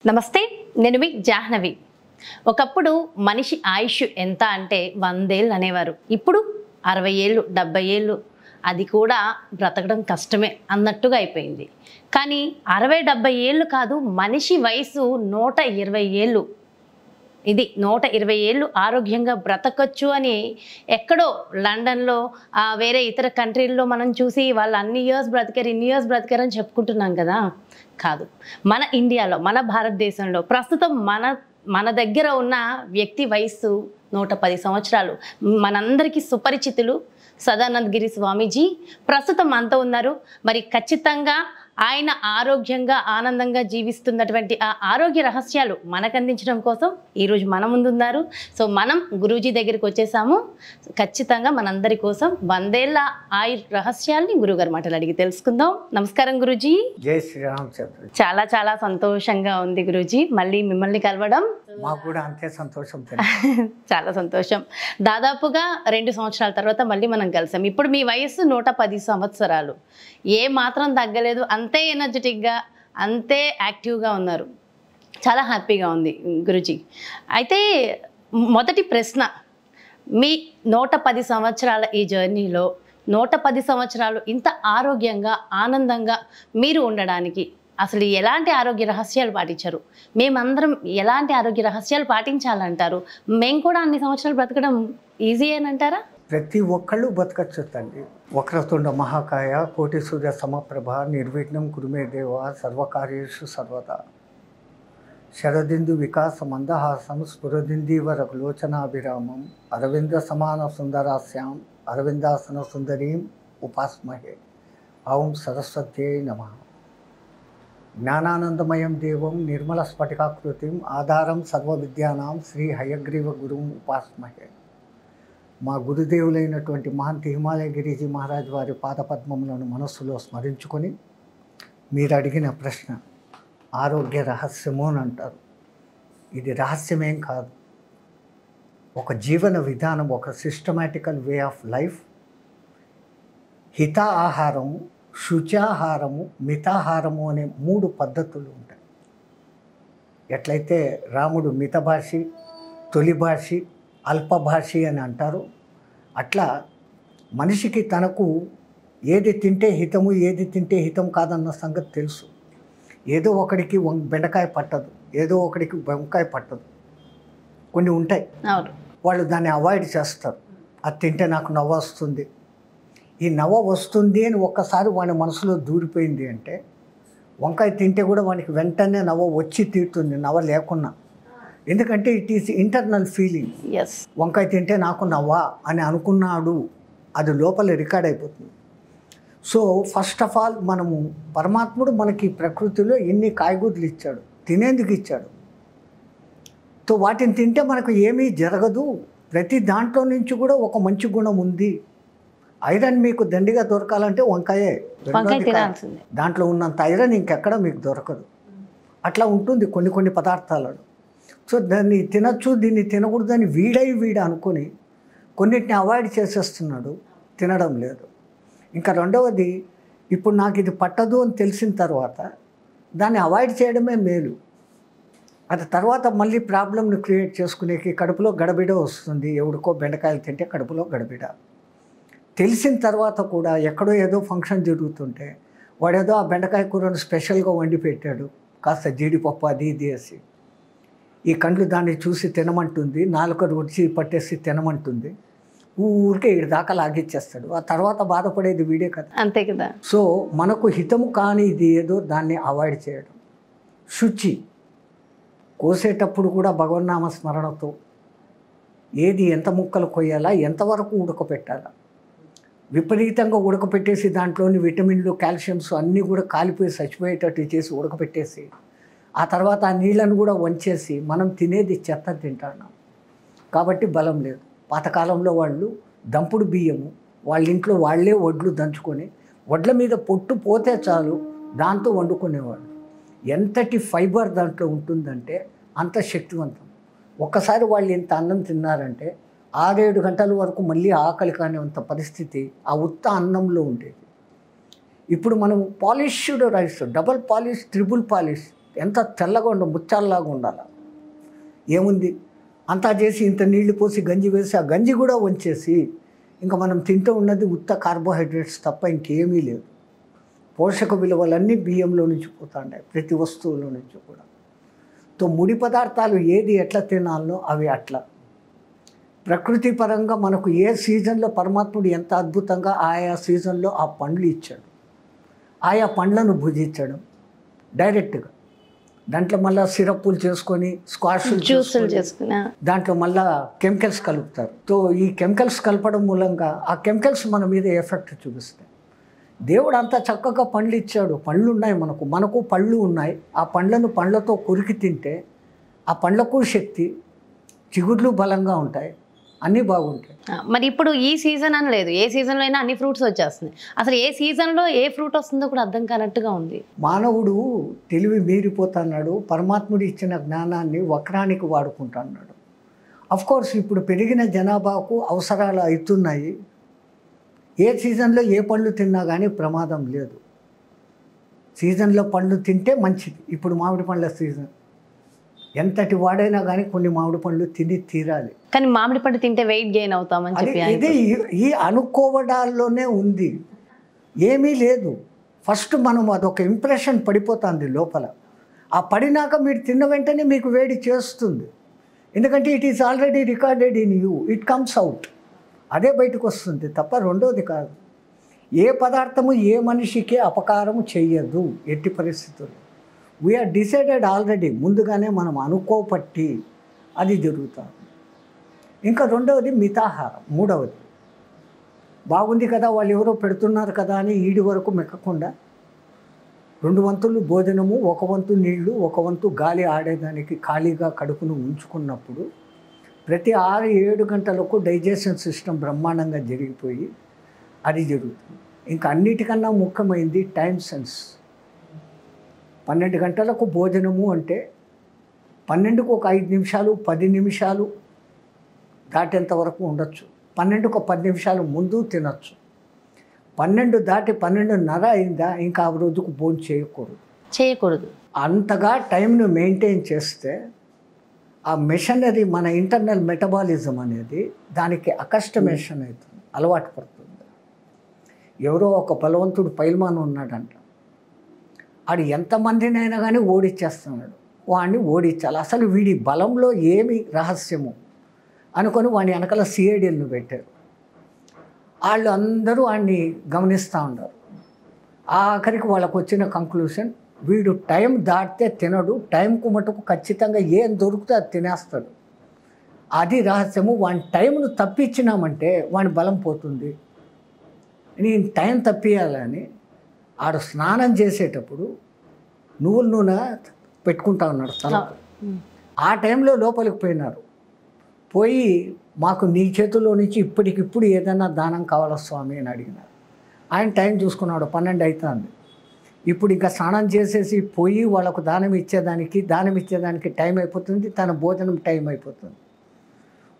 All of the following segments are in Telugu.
నమస్తే, నేను మీ జాహ్నవి. ఒకప్పుడు మనిషి ఆయుష్ ఎంత అంటే 100 ఏళ్ళు అనేవారు. ఇప్పుడు 60 ఏళ్ళు 70 ఏళ్ళు అది కూడా బ్రతకడం కష్టమే అన్నట్టుగా అయిపోయింది. కానీ 60-70 ఏళ్ళు కాదు, మనిషి వయసు 120 ఏళ్ళు. ఇది 120 ఏళ్ళు ఆరోగ్యంగా బ్రతకొచ్చు అని ఎక్కడో లండన్లో వేరే ఇతర కంట్రీల్లో మనం చూసి వాళ్ళు అన్ని ఇయర్స్ బ్రతికారు, ఇన్ని ఇయర్స్ బ్రతికారు అని చెప్పుకుంటున్నాం కదా. కాదు, మన ఇండియాలో, మన భారతదేశంలో ప్రస్తుతం మన దగ్గర ఉన్న వ్యక్తి వయస్సు 110 సంవత్సరాలు. మనందరికీ సుపరిచితులు సదానంద గిరి స్వామీజీ ప్రస్తుతం మనతో ఉన్నారు. మరి ఖచ్చితంగా ఆయన ఆరోగ్యంగా ఆనందంగా జీవిస్తున్నటువంటి ఆ ఆరోగ్య రహస్యాలు మనకు అందించడం కోసం ఈరోజు మన ముందు ఉన్నారు. సో మనం గురూజీ దగ్గరికి వచ్చేసాము. ఖచ్చితంగా మనందరి కోసం 100 ఏళ్ల రహస్యాల్ని గురుగారు మాటలు అడిగి తెలుసుకుందాం. నమస్కారం గురూజీ. జై శ్రీరామ్. చాలా చాలా సంతోషంగా ఉంది గురూజీ మళ్ళీ మిమ్మల్ని కలవడం. మాకు కూడా అంతే సంతోషం. చాలా సంతోషం. దాదాపుగా 2 సంవత్సరాల తర్వాత మళ్ళీ మనం కలిసాం. ఇప్పుడు మీ వయస్సు 110 సంవత్సరాలు. ఏ మాత్రం తగ్గలేదు, అంతే ఎనర్జెటిక్గా, అంతే యాక్టివ్గా ఉన్నారు. చాలా హ్యాపీగా ఉంది గురూజీ. అయితే మొదటి ప్రశ్న, మీ 110 సంవత్సరాల ఈ జర్నీలో 110 సంవత్సరాలు ఇంత ఆరోగ్యంగా ఆనందంగా మీరు ఉండడానికి అసలు ఎలాంటి ఆరోగ్య రహస్యాలు పాటించారు? మేమందరం ఎలాంటి ఆరోగ్య రహస్యాలు పాటించాలంటారు? మేము కూడా అన్ని సంవత్సరాలు బ్రతకడం ఈజీ అని అంటారా? ప్రతి ఒక్కళ్ళు బతకచ్చు తండ్రి. వక్రతుండ మహాకాయ కోటి సూర్య సమప్రభ నిర్విఘ్నం కురుమే దేవ సర్వకార్యేషు సర్వదా శరదిందు వికాస మందహాసం స్ఫురదిందీవ రఘులోచనాభిరామం అరవింద సమాన సుందరాస్యాం అరవిందాసన సుందరీం ఉపాస్మహే. ఓం సరస్వత్యై నమః. జ్ఞానానందమయం దేవం నిర్మల స్ఫటికాకృతిం ఆధారం సర్వ విద్యానాం శ్రీ హయగ్రీవ గురుం ఉపాస్మహే. మా గురుదేవులైనటువంటి మహంతి హిమాలయ గిరిజీ మహారాజ్ వారి పాదపద్మములను మనస్సులో స్మరించుకొని మీరు అడిగిన ప్రశ్న ఆరోగ్య రహస్యము అని అంటారు. ఇది రహస్యమేం కాదు, ఒక జీవన విధానం, ఒక సిస్టమాటికల్ వే ఆఫ్ లైఫ్. హిత ఆహారము, శుచాహారము, మితాహారము అనే 3 పద్ధతులు ఉంటాయి. ఎట్లయితే రాముడు మితభాషి, తొలిభాషి, అల్పభాషి అని అంటారు, అట్లా మనిషికి తనకు ఏది తింటే హితము, ఏది తింటే హితం కాదన్న సంగతి తెలుసు. ఏదో ఒకడికి బెండకాయ పట్టదు, ఏదో ఒకడికి వంకాయ పట్టదు, కొన్ని ఉంటాయి. వాళ్ళు దాన్ని అవాయిడ్ చేస్తారు. అది తింటే నాకు నవ్వు వస్తుంది. ఈ నవ్వు వస్తుంది అని ఒక్కసారి వాడి మనసులో దూరిపోయింది అంటే వంకాయ తింటే కూడా వానికి వెంటనే నవ్వు వచ్చి తీరుతుంది, నవ్వ లేకున్నా. ఎందుకంటే ఇట్ ఈస్ ఇంటర్నల్ ఫీలింగ్. వంకాయ తింటే నాకు నవ్వా అని అనుకున్నాడు, అది లోపల రికార్డ్ అయిపోతుంది. సో ఫస్ట్ ఆఫ్ ఆల్ మనము పరమాత్ముడు మనకి ప్రకృతిలో ఎన్ని కాయగూరలు ఇచ్చాడు, తినేందుకు ఇచ్చాడు. సో వాటిని తింటే మనకు ఏమీ జరగదు. ప్రతి దాంట్లో నుంచి కూడా ఒక మంచి గుణం ఉంది. ఐరన్ మీకు దండిగా దొరకాలంటే వంకాయే, దాంట్లో ఉన్నంత ఐరన్ ఇంకెక్కడ మీకు దొరకదు. అట్లా ఉంటుంది కొన్ని పదార్థాలను. సో దాన్ని తినచ్చు, దీన్ని తినకూడదని వీడ అనుకొని కొన్నిటిని అవాయిడ్ చేసేస్తున్నాడు, తినడం లేదు. ఇంకా రెండవది, ఇప్పుడు నాకు ఇది పట్టదు అని తెలిసిన తర్వాత దాన్ని అవాయిడ్ చేయడమే మేలు. అది తర్వాత మళ్ళీ ప్రాబ్లమ్ని క్రియేట్ చేసుకునేకి కడుపులో గడబిడ వస్తుంది. ఎవడికో బెండకాయలు తింటే కడుపులో గడబిడ. తెలిసిన తర్వాత కూడా ఎక్కడో ఏదో ఫంక్షన్ జరుగుతుంటే వాడేదో ఆ బెండకాయ కూరను స్పెషల్గా వండి పెట్టాడు, కాస్త జీడిపప్పు అది ఇది వేసి. ఈ కండ్లు దాన్ని చూసి తినమంటుంది, నాలుక రుచి పట్టేసి తినమంటుంది, ఊరికే వీడి దాకా లాగిచ్చేస్తాడు. ఆ తర్వాత బాధపడేది వీడే కదా. అంతే కదా. సో మనకు హితము కానీ ఇది ఏదో దాన్ని అవాయిడ్ చేయడం. శుచి, కోసేటప్పుడు కూడా భగవన్నామ స్మరణతో ఏది ఎంత ముక్కలు కొయ్యాలా, ఎంతవరకు ఉడకపెట్టాలా. విపరీతంగా ఉడకపెట్టేసి దాంట్లోని విటమిన్లు, కాల్షియమ్స్ అన్నీ కూడా కాలిపోయి చచ్చిపోయేటట్టు చేసి ఉడకపెట్టేసి ఆ తర్వాత ఆ నీళ్ళను కూడా వంచేసి మనం తినేది చెత్త తింటున్నాం కాబట్టి బలం లేదు. పాతకాలంలో వాళ్ళు దంపుడు బియ్యము వాళ్ళ ఇంట్లో వాళ్ళే వడ్లు దంచుకొని వడ్ల మీద పొట్టు పోతే చాలు దాంతో వండుకునేవాళ్ళు. ఎంతటి ఫైబర్ దాంట్లో ఉంటుందంటే అంత శక్తివంతం. ఒక్కసారి వాళ్ళు ఇంత అన్నం తిన్నారంటే 6-7 గంటల వరకు మళ్ళీ ఆకలి కానివంత పరిస్థితి ఆ ఉత్త అన్నంలో ఉండేది. ఇప్పుడు మనం polished rice, double polish, triple polish ఎంత తెల్లగా ముత్యాలలాగా ఉండాలి. ఏముంది అంతా చేసి ఇంత నీళ్లు పోసి గంజి వేసి ఆ గంజి కూడా వంచేసి ఇంకా మనం తింటూ ఉన్నది ఉత్త కార్బోహైడ్రేట్స్ తప్ప ఇంకేమీ లేదు. పోషక విలువలన్నీ బియ్యంలో నుంచి పోతాయి, ప్రతి వస్తువులో నుంచి కూడా. ముడి పదార్థాలు ఏది ఎట్లా తినాలో అవి అట్లా. ప్రకృతి పరంగా మనకు ఏ సీజన్లో పరమాత్ముడు ఎంత అద్భుతంగా ఆయా సీజన్లో ఆ పండ్లు ఇచ్చాడు, ఆయా పండ్లను భుజించడం డైరెక్ట్గా. దాంట్లో మళ్ళీ సిరప్పులు చేసుకొని స్క్వాష్లు జ్యూసులు చేసుకుని దాంట్లో మళ్ళీ కెమికల్స్ కలుపుతారు. ఈ కెమికల్స్ కలపడం మూలంగా ఆ కెమికల్స్ మన మీద ఎఫెక్ట్ చూపిస్తాయి. దేవుడు అంత చక్కగా పండ్లు ఇచ్చాడు, పళ్ళు ఉన్నాయి, మనకు పళ్ళు ఉన్నాయి. ఆ పండ్లతో కొరికి తింటే ఆ పండ్లకు శక్తి, చిగుర్లు బలంగా ఉంటాయి, అన్నీ బాగుంటాయి. మరి ఇప్పుడు ఈ సీజన్ అని లేదు, ఏ సీజన్లో అయినా అన్ని ఫ్రూట్స్ వచ్చేస్తుంది. అసలు ఏ సీజన్లో ఏ ఫ్రూట్ వస్తుందో కూడా అర్థం కానట్టుగా ఉంది. మానవుడు తెలివి మీరిపోతున్నాడు, పరమాత్ముడు ఇచ్చిన జ్ఞానాన్ని వక్రానికి వాడుకుంటున్నాడు. అఫ్కోర్స్ ఇప్పుడు పెరిగిన జనాభాకు అవసరాలు అవుతున్నాయి. ఏ సీజన్లో ఏ పండ్లు తిన్నా కానీ ప్రమాదం లేదు. సీజన్లో పండ్లు తింటే మంచిది. ఇప్పుడు మామిడి పండ్ల సీజన్, ఎంతటి వాడైనా కానీ కొన్ని మామిడి పండ్లు తిని తీరాలి. కానీ మామిడి పండు తింటే వెయిట్ గెయిన్ అవుతామని చెప్పి ఇది ఈ అనుకోవడాల్లోనే ఉంది, ఏమీ లేదు. ఫస్ట్ మనం అదొక ఇంప్రెషన్ పడిపోతుంది లోపల. ఆ పడినాక మీరు తిన్న వెంటనే మీకు వేడి చేస్తుంది, ఎందుకంటే it is already recorded in you, it comes out, అదే బయటకు వస్తుంది తప్ప రెండోది కాదు. ఏ పదార్థము ఏ మనిషికి అపకారము చెయ్యదు ఎట్టి పరిస్థితుల్లో. వీఆర్ డిసైడెడ్ ఆల్రెడీ, ముందుగానే మనం అనుకోపట్టి అది జరుగుతుంది. ఇంకా రెండవది మితాహారం. మూడవది బాగుంది కదా, వాళ్ళు ఎవరో పెడుతున్నారు కదా అని ఈడి వరకు మెక్కకుండా 2 వంతులు భోజనము, 1 వంతు నీళ్లు, 1 వంతు గాలి ఆడేదానికి ఖాళీగా కడుపును ఉంచుకున్నప్పుడు ప్రతి 6-7 గంటలకు డైజెషన్ సిస్టమ్ బ్రహ్మాండంగా జరిగిపోయి అది జరుగుతుంది. ఇంకా అన్నిటికన్నా ముఖ్యమైనది టైం సెన్స్. 12 గంటలకు భోజనము అంటే 12కు ఒక 5 నిమిషాలు 10 నిమిషాలు దాటేంత వరకు ఉండొచ్చు. 12కు 10 నిమిషాలు ముందు తినచ్చు. 12 దాటి 12:30 అయిందా ఇంకా ఆ రోజుకు భోజనం చేయకూడదు. అంతగా టైంను మెయింటైన్ చేస్తే ఆ మెషనరీ, మన ఇంటర్నల్ మెటబాలిజం అనేది దానికి అకస్టమేషన్ అవుతుంది, అలవాటు పడుతుంది. ఎవరో ఒక బలవంతుడు పైల్మాన్ ఉన్నాడంట, ఆడు ఎంతమందినైనా కానీ ఓడిచ్చేస్తున్నాడు. వాడిని ఓడించాలి, అసలు వీడి బలంలో ఏమి రహస్యము అనుకొని వాడిని వెనకాల సిఐడిలను పెట్టారు. వాళ్ళు అందరూ వాడిని గమనిస్తూ ఉన్నారు. ఆఖరికి వాళ్ళకు వచ్చిన కంక్లూషన్, వీడు టైం దాటితే తినడు, టైంకు మటుకు ఖచ్చితంగా ఏం దొరికితే అది తినేస్తాడు. అది రహస్యము. వాడి టైంను తప్పించినామంటే వాడి బలం పోతుంది. నేను టైం తప్పియాలని ఆడు స్నానం చేసేటప్పుడు నువ్వుల నూనె పెట్టుకుంటా ఉన్నాడు తల. ఆ టైంలో లోపలికి పోయినారు. పోయి మాకు నీ చేతుల్లో నుంచి ఇప్పటికిప్పుడు ఏదైనా దానం కావాలా స్వామి అని అడిగినారు. ఆయన టైం చూసుకున్నాడు, 12 అవుతుంది. ఇప్పుడు ఇంకా స్నానం చేసేసి పోయి వాళ్ళకు దానం ఇచ్చేదానికి టైం అయిపోతుంది, తన భోజనం టైం అయిపోతుంది.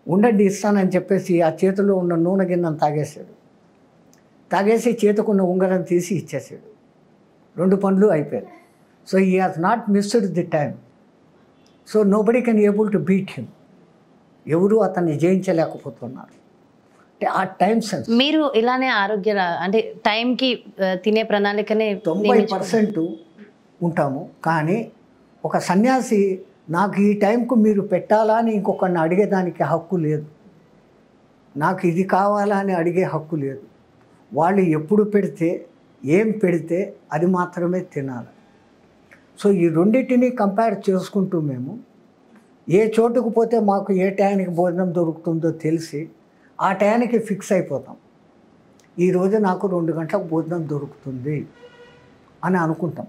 ఉండండి ఇస్తానని చెప్పేసి ఆ చేతిలో ఉన్న నూనె గిన్నెను తాగేసి చేతుకున్న ఉంగరం తీసి ఇచ్చేసాడు. 2 పనులు అయిపోయాయి. So he has not missed the time. So nobody can able to beat him. ఎవరు అతన్ని జయించలేకపోతున్నారు. అంటే ఆ టైం సెన్స్. మీరు ఇలానే అంటే టైంకి తినే ప్రణాళికనే 90% ఉంటాము. కానీ ఒక సన్యాసి నాకు ఈ టైంకు మీరు పెట్టాలా అని ఇంకొకరిని అడిగేదానికి హక్కు లేదు, నాకు ఇది కావాలా అని అడిగే హక్కు లేదు. వాళ్ళు ఎప్పుడు పెడితే ఏం పెడితే అది మాత్రమే తినాలి. సో ఈ రెండింటినీ కంపేర్ చేసుకుంటూ మేము ఏ చోటుకు పోతే మాకు ఏ టయానికి భోజనం దొరుకుతుందో తెలిసి ఆ టయానికి ఫిక్స్ అయిపోతాం. ఈరోజు నాకు 2 గంటలకు భోజనం దొరుకుతుంది అని అనుకుంటాం.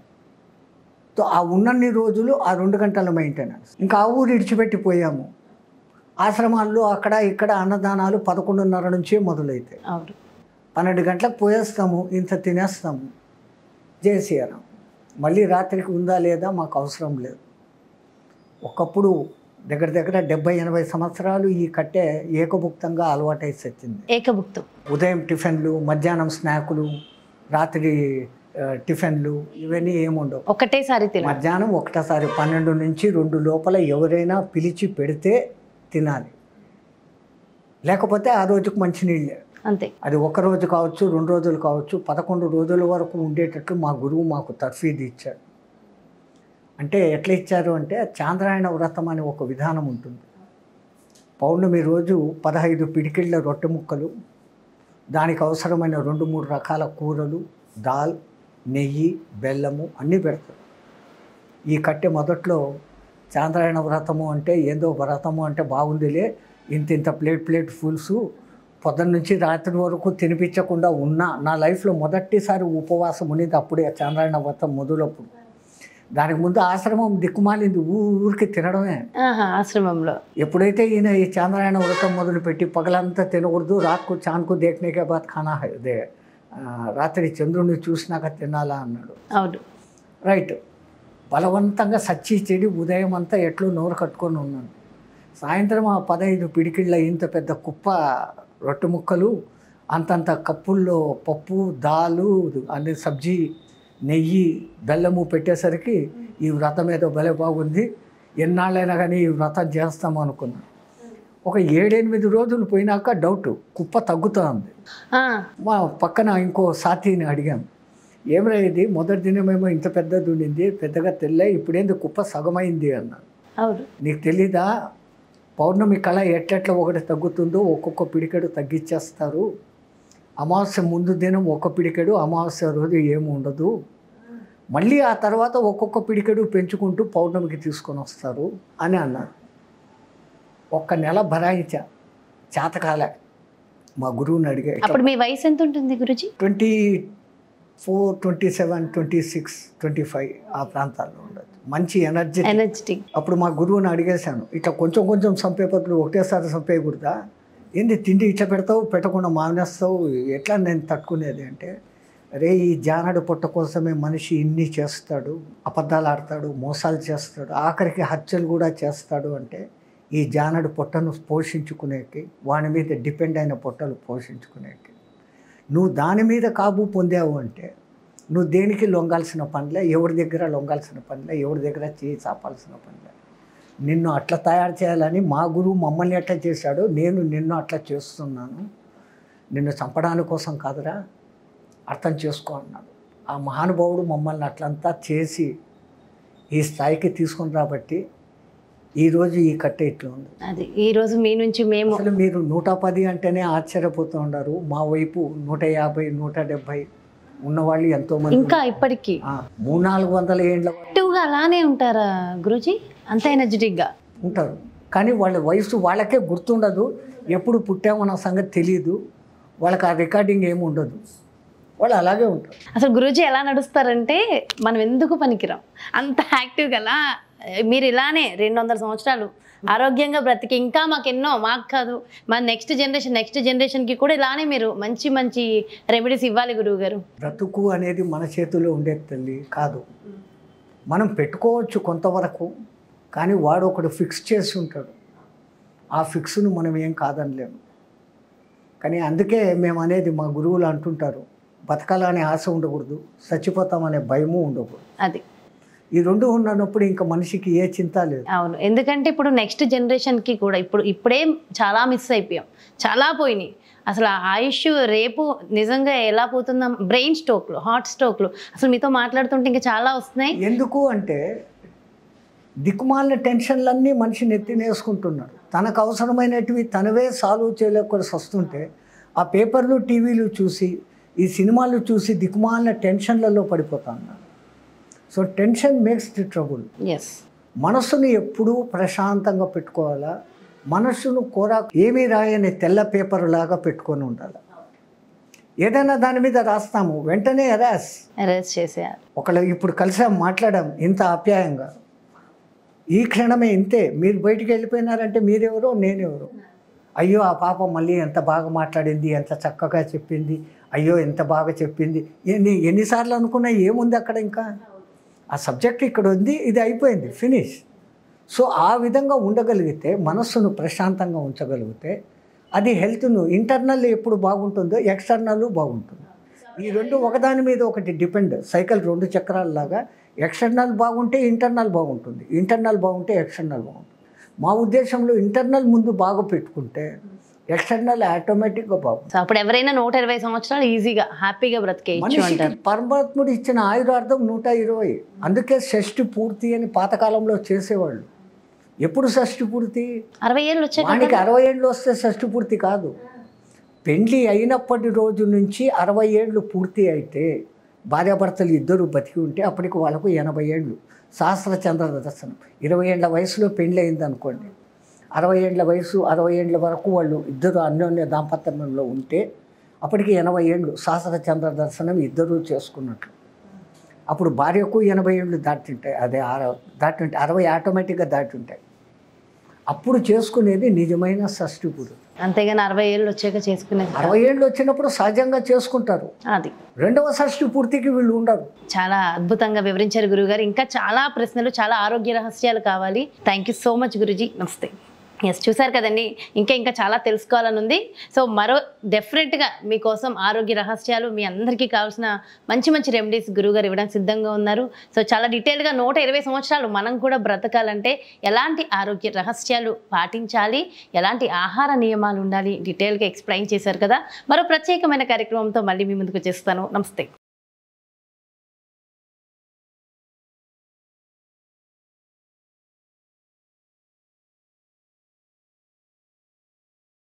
సో ఆ ఉన్నన్ని రోజులు ఆ 2 గంటల మెయింటెనెన్స్. ఇంకా ఆ ఊరు ఇడిచిపెట్టిపోయాము. ఆశ్రమాల్లో అక్కడ ఇక్కడ అన్నదానాలు 11:30 నుంచే మొదలవుతాయి. 12 గంటలకు పోయేస్తాము, ఇంత తినేస్తాము, చేసేయాలి. మళ్ళీ రాత్రికి ఉందా లేదా మాకు అవసరం లేదు. ఒకప్పుడు దగ్గర 70-80 సంవత్సరాలు ఈ కట్టె ఏకభుక్తంగా అలవాటై వచ్చింది. ఏకభుక్తం. ఉదయం టిఫిన్లు, మధ్యాహ్నం స్నాకులు, రాత్రి టిఫిన్లు ఇవన్నీ ఏముండవు. ఒకటేసారి తినాలి. మధ్యాహ్నం ఒకటేసారి 12 నుంచి 2 లోపల ఎవరైనా పిలిచి పెడితే తినాలి, లేకపోతే ఆ రోజుకు మంచినీళ్ళే. అంతే. అది 1 రోజు కావచ్చు, 2 రోజులు కావచ్చు, 11 రోజుల వరకు ఉండేటట్లు మా గురువు మాకు తర్ఫీదు ఇచ్చాడు. అంటే ఎట్లా ఇచ్చారు అంటే, చాంద్రాయణ వ్రతం అనే ఒక విధానం ఉంటుంది. పౌర్ణమి రోజు 15 పిడికిళ్ళ రొట్టె ముక్కలు, దానికి అవసరమైన 2-3 రకాల కూరలు, దాల్, నెయ్యి, బెల్లము అన్నీ పెడతారు. ఈ కట్టె మొదట్లో చాంద్రాయణ వ్రతము అంటే ఏందో వ్రతము అంటే బాగుందిలే, ఇంత ప్లేట్ ఫుల్స్ పొద్దున్న నుంచి రాత్రి వరకు తినిపించకుండా ఉన్నా. నా లైఫ్లో మొదటిసారి ఉపవాసం ఉన్నది అప్పుడే, చాంద్రాయణ వ్రతం మొదలప్పుడు. దానికి ముందు ఆశ్రమం దిక్కుమాలింది, ఊరికి తినడమే ఆశ్రమంలో. ఎప్పుడైతే ఈయన ఈ చాంద్రాయణ వ్రతం మొదలుపెట్టి పగలంతా తినకూడదు, రాత్కు చాన్కు దేఖనేకే బాద్ ఖానా హై, రాత్రి చంద్రుడిని చూసినాక తినాలా అన్నాడు. అవును, రైట్. బలవంతంగా సచ్చి చెడి ఉదయం అంతా ఎట్లో నోరు కట్టుకొని ఉన్నాను. సాయంత్రం ఆ 15 పిడికిళ్ళ ఇంత పెద్ద కుప్ప రొట్టె ముక్కలు, అంతంత కప్పుల్లో పప్పు, దాలు, అన్ని సబ్జీ, నెయ్యి, బెల్లము పెట్టేసరికి ఈ వ్రతం ఏదో భలే బాగుంది, ఎన్నాళ్ళైనా కానీ ఈ వ్రతం చేస్తాము అనుకున్నాను. ఒక 7-8 రోజులు పోయినాక డౌట్, కుప్ప తగ్గుతుంది. మా పక్కన ఇంకో సాథీని అడిగాను, ఏమైనా ఇది మొదటి దినమేమో ఇంత పెద్దది ఉండింది, పెద్దగా తెల్ల, ఇప్పుడేంది కుప్ప సగమైంది అన్నాను. అవును, నీకు తెలీదా, పౌర్ణమి కళ ఎట్లెట్లా ఒకటి తగ్గుతుందో ఒక్కొక్క పిడికెడు తగ్గించేస్తారు. అమావాస్య ముందు దినం ఒక పిడికెడు, అమావాస్య రోజు ఏమి ఉండదు, మళ్ళీ ఆ తర్వాత ఒక్కొక్క పిడికెడు పెంచుకుంటూ పౌర్ణమికి తీసుకొని వస్తారు అని అన్నారు. 1 నెల భరాయించా, చేతకాలే. మా గురువుని అడిగా. అప్పుడు మీ వయసు ఎంత ఉంటుంది గురుజీ? 24, 27, 26, 25 ఆ ప్రాంతాల్లో ఉండదు. మంచి ఎనర్జెటిక్. అప్పుడు మా గురువుని అడిగేశాను, ఇట్లా కొంచెం కొంచెం చంపేపట్లు ఒకటేసారి చంపేయకూడదా, ఏంది తిండి ఇట్లా పెడతావు, పెట్టకుండా మానేస్తావు, ఎట్లా నేను తట్టుకునేది అంటే, అరే ఈ జానడు పొట్ట కోసమే మనిషి ఇన్ని చేస్తాడు, అబద్ధాలు ఆడతాడు, మోసాలు చేస్తాడు, ఆఖరికి హత్యలు కూడా చేస్తాడు. అంటే ఈ జానడు పొట్టను పోషించుకునేకి, వాని మీద డిపెండ్ అయిన పొట్టలు పోషించుకునేకి, నువ్వు దాని మీద కాబు పొందావు అంటే నువ్వు దేనికి లొంగాల్సిన పనిలే, ఎవరి దగ్గర లొంగాల్సిన పనిలే, ఎవరి దగ్గర చేయి చాపాల్సిన పనిలే. నిన్ను అట్లా తయారు చేయాలని మా గురువు మమ్మల్ని ఎట్లా చేశాడో నేను నిన్ను అట్లా చేస్తున్నాను, నిన్ను చంపడానికి కోసం కాదురా, అర్థం చేసుకో అన్నాడు. ఆ మహానుభావుడు మమ్మల్ని అట్లంతా చేసి ఈ స్థాయికి తీసుకుని రాబట్టి ఈరోజు ఈ కట్టె ఇట్లా ఉంది. అది ఈరోజు మీ నుంచి మేము అసలు మీరు 110 అంటేనే ఆశ్చర్యపోతూ ఉన్నారు. మా వైపు 150, 170 ఉన్నవాళ్ళు ఎంతోమంది, ఇంకా ఇప్పటికీ 300-400 ఏళ్ళ యాక్టివ్గా అలానే ఉంటారా గురుజీ? అంత ఎనర్జెటిక్గా ఉంటారు. కానీ వాళ్ళ వయసు వాళ్ళకే గుర్తుండదు, ఎప్పుడు పుట్టామన్న సంగతి తెలియదు, వాళ్ళకి ఆ రికార్డింగ్ ఏమి ఉండదు, వాళ్ళు అలాగే ఉంటారు. అసలు గురూజీ ఎలా నడుస్తారంటే మనం ఎందుకు పనికిరాం, అంత యాక్టివ్గా అలా మీరు ఇలానే 200 సంవత్సరాలు ఆరోగ్యంగా బ్రతికి ఇంకా మాకు కాదు మన నెక్స్ట్ జనరేషన్కి కూడా ఇలానే మీరు మంచి మంచి రెమెడీస్ ఇవ్వాలి గురువు గారు. బ్రతుకు అనేది మన చేతిలో ఉండేది తల్లి కాదు, మనం పెట్టుకోవచ్చు కొంతవరకు, కానీ వాడు ఒకడు ఫిక్స్ చేసి ఉంటాడు, ఆ ఫిక్స్ను మనం ఏం కాదనలేము. కానీ అందుకే మేము అనేది, మా గురువులు అంటుంటారు, బతకాలనే ఆశ ఉండకూడదు, చచ్చిపోతామనే భయము ఉండకూడదు. అది ఈ 2 ఉన్నప్పుడు ఇంకా మనిషికి ఏ చింత లేదు. అవును, ఎందుకంటే ఇప్పుడు నెక్స్ట్ జనరేషన్కి కూడా ఇప్పుడే చాలా మిస్ అయిపోయాం, చాలా పోయినాయి. అసలు ఆయుష్ రేపు నిజంగా ఎలా పోతుందా, బ్రెయిన్ స్ట్రోక్లు, హార్ట్ స్ట్రోక్లు, అసలు మీతో మాట్లాడుతుంటే ఇంకా చాలా వస్తున్నాయి. ఎందుకు అంటే దిక్కుమాలిన టెన్షన్లన్నీ మనిషిని ఎత్తినేసుకుంటున్నాడు, తనకు అవసరమైనటివి తనవే సాల్వ్ చేయలేకపోతే వస్తుంటే ఆ పేపర్లు టీవీలు చూసి ఈ సినిమాలు చూసి దిక్కుమాలిన టెన్షన్లలో పడిపోతాను. So tension makes the trouble. మనసుని ఎప్పుడూ ప్రశాంతంగా పెట్టుకోవాలా, మనసును ఏమీ రాయని తెల్ల పేపర్ లాగా పెట్టుకొని ఉండాలి. ఏదైనా దాని మీద రాస్తాము వెంటనే ఎరేస్ చేసేయాలి. ఒకళ్ళు ఇప్పుడు కలిసాం, మాట్లాడాం ఇంత ఆప్యాయంగా, ఈ క్షణమే ఇంతే, మీరు బయటికి వెళ్ళిపోయినారంటే మీరెవరో నేనెవరో, అయ్యో ఆ పాప మళ్ళీ ఎంత బాగా మాట్లాడింది, ఎంత చక్కగా చెప్పింది, అయ్యో ఎంత బాగా చెప్పింది, ఎన్నిసార్లు అనుకున్నా ఏముంది అక్కడ, ఇంకా ఆ సబ్జెక్ట్ ఇక్కడ ఉంది, ఇది అయిపోయింది, ఫినిష్. సో ఆ విధంగా ఉండగలిగితే, మనస్సును ప్రశాంతంగా ఉంచగలిగితే, అది హెల్త్ను ఇంటర్నల్ ఎప్పుడు బాగుంటుందో ఎక్స్టర్నల్ బాగుంటుంది. ఈ రెండు ఒకదాని మీద ఒకటి డిపెండ్. సైకిల్ 2 చక్రాలలాగా ఎక్స్టర్నల్ బాగుంటే ఇంటర్నల్ బాగుంటుంది, ఇంటర్నల్ బాగుంటే ఎక్స్టర్నల్ బాగుంటుంది. మా ఉద్దేశంలో ఇంటర్నల్ ముందు బాగా పెట్టుకుంటే ఎక్స్టర్నల్ ఆటోమేటిక్గా బాగుంటుంది. సో అప్పుడు ఎవరైనా 120 సంవత్సరాలు ఈజీగా హ్యాపీగా బ్రతికేయచ్చు మనిషికి అంటారు. పరమాత్ముడు ఇచ్చిన ఆయురార్థం 120. అందుకే షష్ఠి పూర్తి అని పాతకాలంలో చేసేవాళ్ళు. ఎప్పుడు షష్ఠి పూర్తి? 60 ఏళ్ళు వచ్చాక వానికి 60 ఏళ్ళు వస్తే షష్ఠి పూర్తి కాదు. పెండ్లి అయినప్పటి రోజు నుంచి 60 ఏళ్ళు పూర్తి అయితే, భార్యాభర్తలు ఇద్దరు బతికి ఉంటే అప్పటికి వాళ్ళకు 80 ఏళ్ళు. సహస్ర చంద్ర దర్శనం. 20 ఏళ్ళ వయసులో పెండ్లి అయింది అనుకోండి, 60 ఏళ్ళ వయసు, 60 ఏళ్ళ వరకు వాళ్ళు ఇద్దరు అన్యోన్య దాంపత్యంలో ఉంటే అప్పటికి 80 ఏళ్ళు సహస్ర చంద్ర దర్శనం ఇద్దరూ చేసుకున్నట్లు. అప్పుడు భార్యకు 80 ఏళ్ళు దాటింటాయి, అదే దాటి 60 ఆటోమేటిక్గా దాటి ఉంటాయి. అప్పుడు చేసుకునేది నిజమైన షష్ఠి పూర్తి. అంతేగాని 60 ఏళ్ళు వచ్చాక చేసుకునేది 60 ఏళ్ళు వచ్చినప్పుడు సహజంగా చేసుకుంటారు. అది రెండవ షష్ఠి పూర్తికి వీళ్ళు ఉండరు. చాలా అద్భుతంగా వివరించారు గురుగారు. ఇంకా చాలా ప్రశ్నలు, చాలా ఆరోగ్య రహస్యాలు కావాలి. Thank you so much Guruji. నమస్తే. ఎస్, చూసారు కదండి, ఇంకా చాలా తెలుసుకోవాలని ఉంది. సో మరో డెఫినెట్గా మీకోసం ఆరోగ్య రహస్యాలు, మీ అందరికీ కావాల్సిన మంచి మంచి రెమెడీస్ గురువుగారు ఇవ్వడానికి సిద్ధంగా ఉన్నారు. సో చాలా డీటెయిల్గా 120 సంవత్సరాలు మనం కూడా బ్రతకాలంటే ఎలాంటి ఆరోగ్య రహస్యాలు పాటించాలి, ఎలాంటి ఆహార నియమాలు ఉండాలి, డీటెయిల్గా ఎక్స్ప్లెయిన్ చేశారు కదా. మరో ప్రత్యేకమైన కార్యక్రమంతో మళ్ళీ మీ ముందుకు వచ్చేస్తాను. నమస్తే.